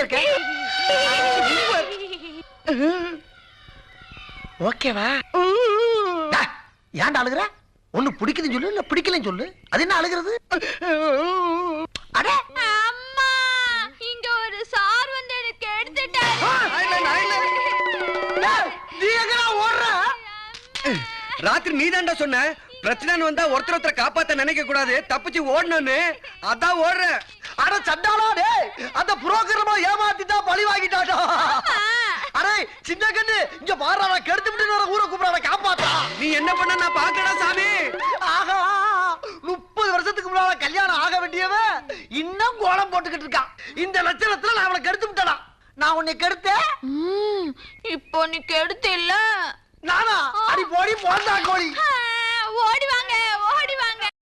இருக்க? ஓகேவா? ஏன்டா அழுகுற? ஒண்ணு பிடிக்குதுன்னு சொல்லு, இல்ல பிடிக்கலன்னு சொல்லு. அது என்ன அழுகிறது? அடே அம்மா, இங்க ஒரு சார் வந்து எனக்கு எடுத்துட்டாரு. நீ எங்கடா ஓடுற? ராத்திரி நீதான்டா சொன்ன பிரச்சனை வந்தா ஒருத்தர் காப்பாத்த நினைக்க கூடாது, தப்பிச்சு ஓடணும்னு. அதான் ஓடுற. அட சண்டாளா டேய், அந்த புரோக்கரமா ஏமாத்திட்டா, பழி வாங்கிட்டாடா. அடே சின்ன கண்ணு, இங்க பாறா, நான் கெடுத்து விட்டு வர ஊரை கூப்பிடுறா, காப்பாத்தா. நீ என்ன பண்ண நான் பாக்கடா சாமி. ஆகா, 30 வருஷத்துக்கு முன்னால கல்யாணம் ஆக வேண்டியவன் இன்னும் கோலம் போட்டுக்கிட்டு இருக்கான். இந்த லட்சணத்துல நான் அவளை கெடுத்து விட்டடா. நான் உன்னை கெடுத்தேன். இப்போ நீ கெடுத்து இல்ல. நானா? அடி போடி போண்டா கோழி. ஓடி வாங்க, ஓடி வாங்க.